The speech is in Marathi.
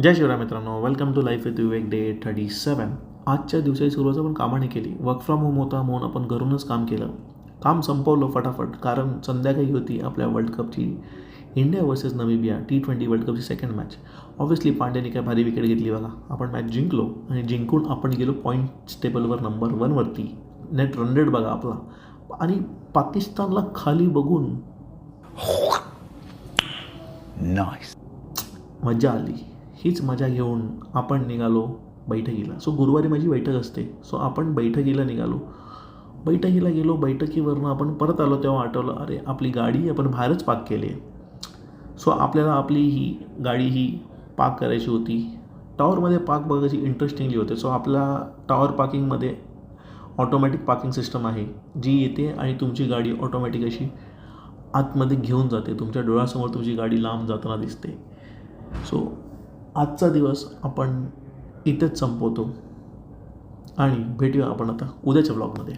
जय शिवराय मित्रांनो, welcome to life with Vivek day 37. आजच्या दिवसाची सुरुवात आपण कामाने केली. वर्क फ्रॉम होम होता म्हणून आपण घरूनच काम केलं. काम संपवलं फटाफट, कारण संध्याकाळी होती आपल्या वर्ल्ड कपची India versus Namibia T20 world कपची सेकंड मॅच. ऑब्व्हियसली पांड्याने काय भारी विकेट घेतली बघा. आपण मॅच जिंकलो आणि जिंकून आपण गेलो पॉईंट्स टेबलवर नंबर 1वरती. नेट रन रेट बघा आपला. आणि पाकिस्तानला खाली बघून नाईस मजा आली. हीच मजा घेऊन आपण निघालो बैठकीला. सो गुरुवारी माझी बैठक असते. सो आपण बैठकीला निघालो. बैठकीला गेलो. बैठकीवरनं आपण परत आलो तेव्हा आठवलं, अरे आपली गाडी आपण बाहेरच पार्क केली आहे. सो आपल्याला आपली ही गाडी ही पार्क करायची होती. टॉवरमध्ये पार्क बघायची इंटरेस्टिंगली होते. सो आपल्या टॉवर पार्किंगमध्ये ऑटोमॅटिक पार्किंग सिस्टम आहे, जी येते आणि तुमची गाडी ऑटोमॅटिक अशी आतमध्ये घेऊन जाते. तुमच्या डोळ्यासमोर तुमची गाडी लांब जाताना दिसते. सो आजचा दिवस आपण इथेच संपवतो आणि भेटूया आपण आता उद्याच्या ब्लॉगमध्ये.